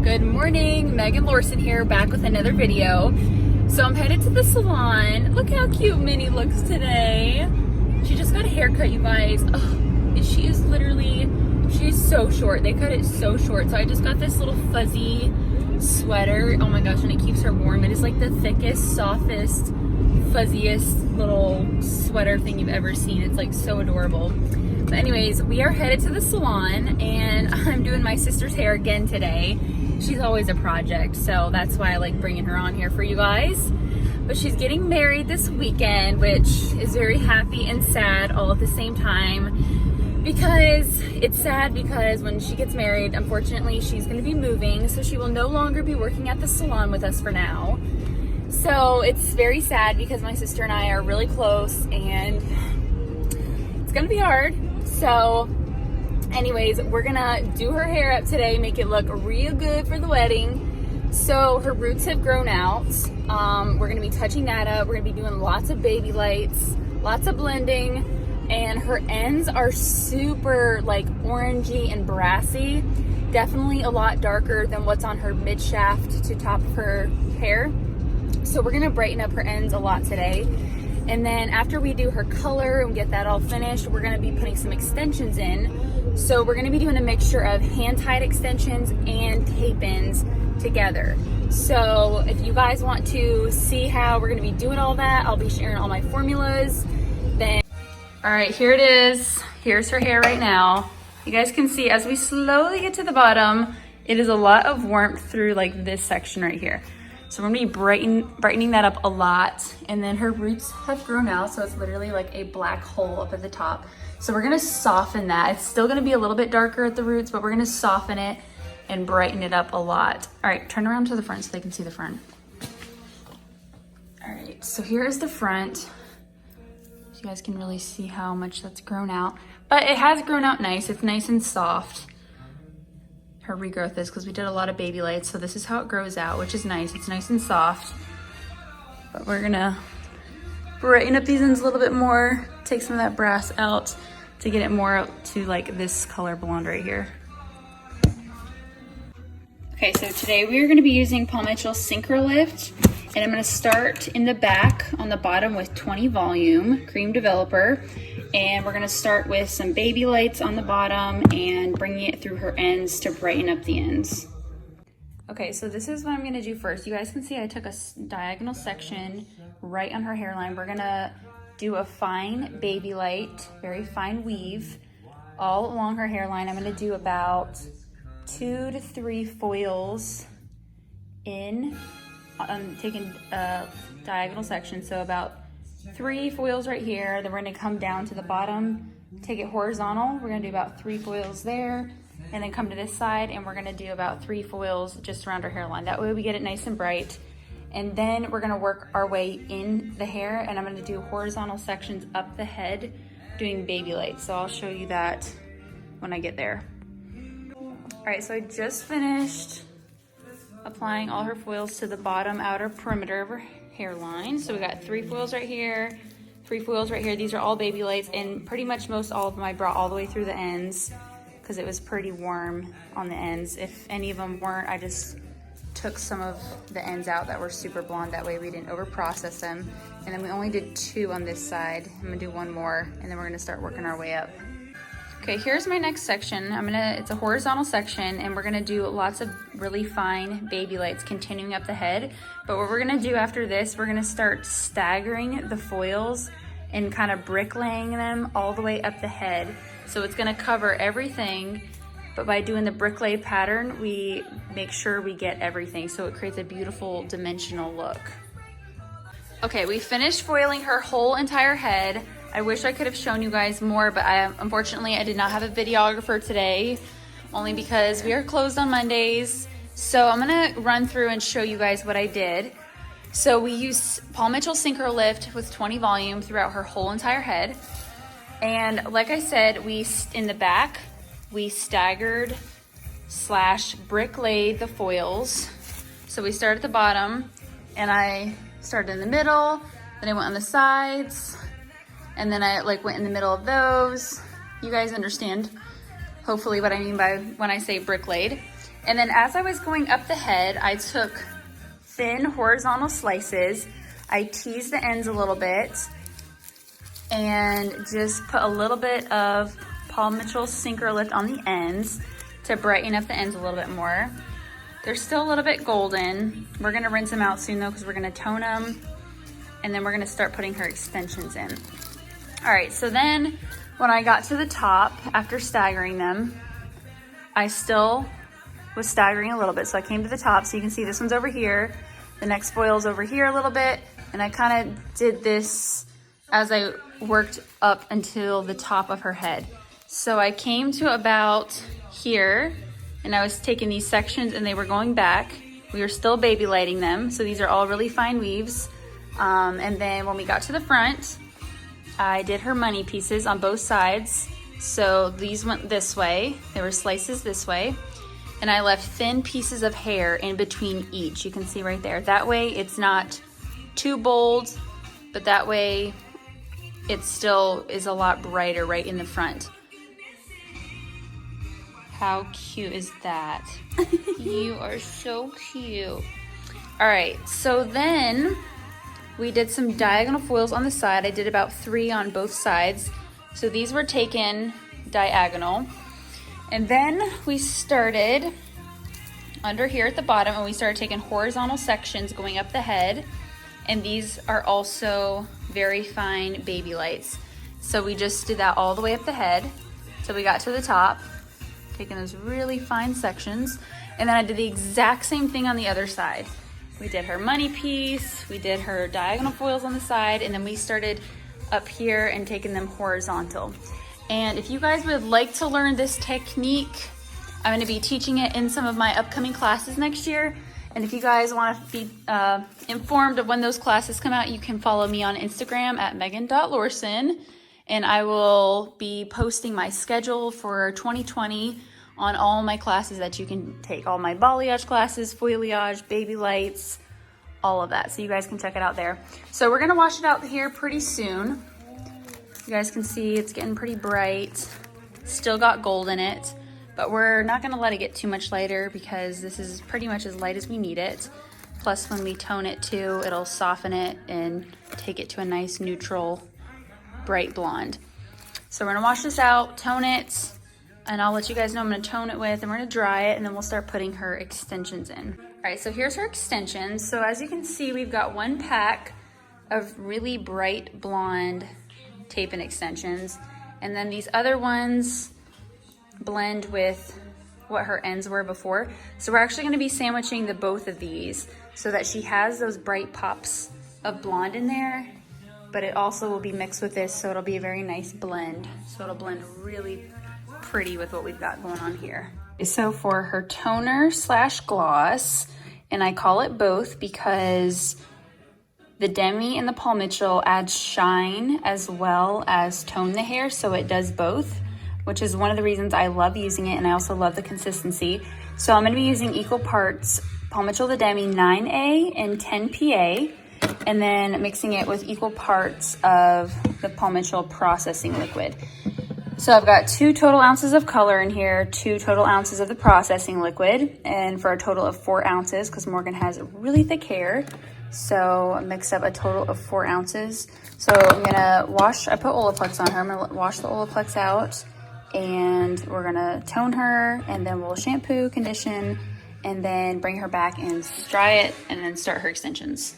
Good morning, Megan Lorson here, back with another video. So I'm headed to the salon. Look how cute Minnie looks today. She just got a haircut, you guys. Oh, and she's so short. They cut it so short. So I just got this little fuzzy sweater. Oh my gosh, and it keeps her warm. It is like the thickest, softest, fuzziest little sweater thing you've ever seen. It's like so adorable. But anyways, we are headed to the salon and I'm doing my sister's hair again today. She's always a project, so that's why I like bringing her on here for you guys. But she's getting married this weekend, which is very happy and sad all at the same time, because it's sad because when she gets married, unfortunately, she's going to be moving, so she will no longer be working at the salon with us for now. So it's very sad because my sister and I are really close and it's going to be hard. So anyways, we're gonna do her hair up today, make it look real good for the wedding. So her roots have grown out. We're gonna be touching that up. We're gonna be doing lots of baby lights, lots of blending, and her ends are super like orangey and brassy. Definitely a lot darker than what's on her mid shaft to top of her hair. So we're gonna brighten up her ends a lot today. And then after we do her color and get that all finished, we're gonna be putting some extensions in. So we're gonna be doing a mixture of hand-tied extensions and tape-ins together. So if you guys want to see how we're gonna be doing all that, I'll be sharing all my formulas. Then, all right, here it is. Here's her hair right now. You guys can see as we slowly get to the bottom, it is a lot of warmth through like this section right here. So we're gonna be brightening that up a lot. And then her roots have grown out, so it's literally like a black hole up at the top. So we're gonna soften that. It's still gonna be a little bit darker at the roots, but we're gonna soften it and brighten it up a lot. All right, turn around to the front so they can see the front. All right, so here is the front. So you guys can really see how much that's grown out. But it has grown out nice. It's nice and soft. Her regrowth is because we did a lot of baby lights, so this is how it grows out, which is nice. It's nice and soft. But we're gonna brighten up these ends a little bit more, take some of that brass out to get it more to like this color blonde right here. Okay, so today we are gonna be using Paul Mitchell Synchro Lift, and I'm gonna start in the back on the bottom with 20 volume, cream developer. And we're gonna start with some baby lights on the bottom and bringing it through her ends to brighten up the ends. Okay, so this is what I'm gonna do first. You guys can see I took a diagonal section right on her hairline. We're gonna do a fine baby light, very fine weave all along her hairline. I'm gonna do about 2 to 3 foils in. I'm taking a diagonal section, so about 3 foils right here. Then we're gonna come down to the bottom, take it horizontal. We're gonna do about 3 foils there, and then come to this side, and we're gonna do about 3 foils just around our hairline. That way we get it nice and bright. And then we're gonna work our way in the hair, and I'm gonna do horizontal sections up the head doing baby lights. So I'll show you that when I get there. All right, so I just finished applying all her foils to the bottom outer perimeter of her hairline. So we got 3 foils right here, 3 foils right here. These are all baby lights, and pretty much most all of them I brought all the way through the ends because it was pretty warm on the ends. If any of them weren't, I just took some of the ends out that were super blonde. That way we didn't over process them. And then we only did 2 on this side. I'm gonna do 1 more, and then we're gonna start working our way up. Okay, here's my next section. It's a horizontal section, and we're gonna do lots of really fine baby lights continuing up the head. But what we're gonna do after this, we're gonna start staggering the foils and kind of bricklaying them all the way up the head. So it's gonna cover everything, but by doing the bricklay pattern, we make sure we get everything. So it creates a beautiful dimensional look. Okay, we finished foiling her whole entire head. I wish I could have shown you guys more, but unfortunately I did not have a videographer today, only because we are closed on Mondays. So I'm gonna run through and show you guys what I did. So we used Paul Mitchell Synchro Lift with 20 volume throughout her whole entire head. And like I said, in the back, we staggered / bricklayed the foils. So we started at the bottom, and I started in the middle, then I went on the sides, and then I went in the middle of those. You guys understand hopefully what I mean by when I say brick laid. And then as I was going up the head, I took thin horizontal slices. I teased the ends a little bit and just put a little bit of Paul Mitchell Synchro Lift on the ends to brighten up the ends a little bit more. They're still a little bit golden. We're gonna rinse them out soon though, because we're gonna tone them, and then we're gonna start putting her extensions in. All right, so then when I got to the top, after staggering them, I still was staggering a little bit. So I came to the top, so you can see this one's over here, the next foil's over here a little bit, and I kind of did this as I worked up until the top of her head. So I came to about here, and I was taking these sections and they were going back. We were still baby lighting them, so these are all really fine weaves. And then when we got to the front, I did her money pieces on both sides. So these went this way, there were slices this way, and I left thin pieces of hair in between each. You can see right there. That way it's not too bold, but that way it still is a lot brighter right in the front. How cute is that? You are so cute. All right, so then we did some diagonal foils on the side. I did about 3 on both sides. So these were taken diagonal. And then we started under here at the bottom, and we started taking horizontal sections going up the head. And these are also very fine baby lights. So we just did that all the way up the head till we got to the top, taking those really fine sections. And then I did the exact same thing on the other side. We did her money piece, we did her diagonal foils on the side, and then we started up here and taking them horizontal. And if you guys would like to learn this technique, I'm gonna be teaching it in some of my upcoming classes next year. And if you guys want to be informed of when those classes come out, you can follow me on Instagram at megan.lorson. And I will be posting my schedule for 2020 on all my classes that you can take. All my balayage classes, foliage, baby lights, all of that. So you guys can check it out there. So we're going to wash it out here pretty soon. You guys can see it's getting pretty bright. Still got gold in it. But we're not gonna let it get too much lighter because this is pretty much as light as we need it. Plus when we tone it too, it'll soften it and take it to a nice neutral, bright blonde. So we're gonna wash this out, tone it, and I'll let you guys know I'm gonna tone it with, and we're gonna dry it, and then we'll start putting her extensions in. All right, so here's her extensions. So as you can see, we've got 1 pack of really bright blonde tape-in extensions. And then these other ones blend with what her ends were before. So we're actually going to be sandwiching the both of these so that she has those bright pops of blonde in there, but it also will be mixed with this, so it'll be a very nice blend. So it'll blend really pretty with what we've got going on here. So for her toner / gloss, and I call it both because the Demi and the Paul Mitchell adds shine as well as tone the hair, so it does both, which is one of the reasons I love using it, and I also love the consistency. So I'm gonna be using equal parts Paul Mitchell the Demi 9A and 10 PA, and then mixing it with equal parts of the Paul Mitchell processing liquid. So I've got 2 total ounces of color in here, 2 total ounces of the processing liquid, and for a total of 4 ounces, because Morgan has really thick hair. So I mixed up a total of 4 ounces. So I'm gonna wash, I put Olaplex on her. I'm gonna wash the Olaplex out, and we're gonna tone her, and then we'll shampoo, condition, and then bring her back and dry it, and then start her extensions.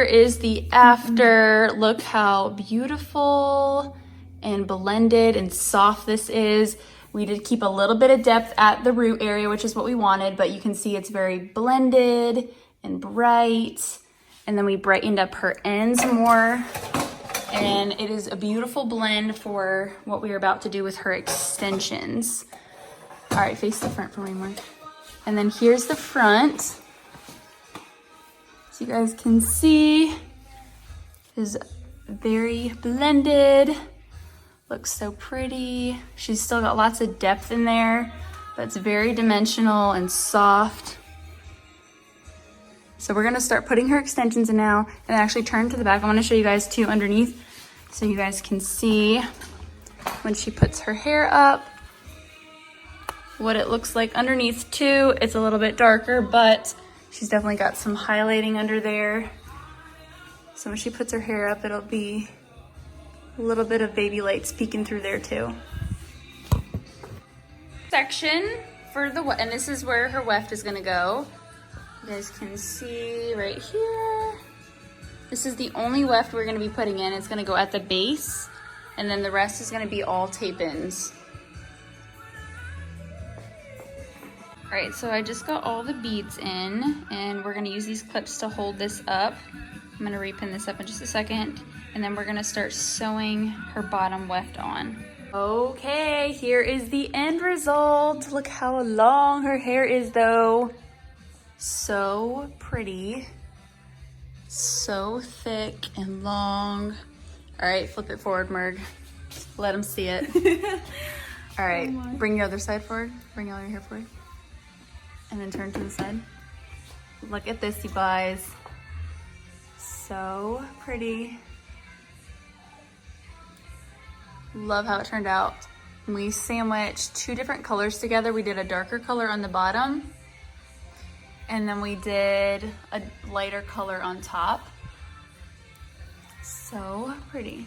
Is the after. Look how beautiful and blended and soft this is. We did keep a little bit of depth at the root area, which is what we wanted, but you can see it's very blended and bright. And then we brightened up her ends more, and it is a beautiful blend for what we are about to do with her extensions. All right, face the front for me, Mark. And then here's the front. So you guys can see, is very blended. Looks so pretty. She's still got lots of depth in there, but it's very dimensional and soft. So we're gonna start putting her extensions in now and actually turn to the back. I wanna show you guys too underneath so you guys can see when she puts her hair up, what it looks like underneath too. It's a little bit darker, but she's definitely got some highlighting under there. So when she puts her hair up, it'll be a little bit of baby lights peeking through there too. Section for the, and this is where her weft is gonna go. You guys can see right here. This is the only weft we're gonna be putting in. It's gonna go at the base, and then the rest is gonna be all tape-ins. All right, so I just got all the beads in, and we're gonna use these clips to hold this up. I'm gonna repin this up in just a second, and then we're gonna start sewing her bottom weft on. Okay, here is the end result. Look how long her hair is though. So pretty, so thick and long. All right, flip it forward, Merg. Let them see it. All right, bring your other side forward. Bring all your hair forward. And then turn to the side. Look at this, you guys. So pretty. Love how it turned out. We sandwiched 2 different colors together. We did a darker color on the bottom, and then we did a lighter color on top. So pretty.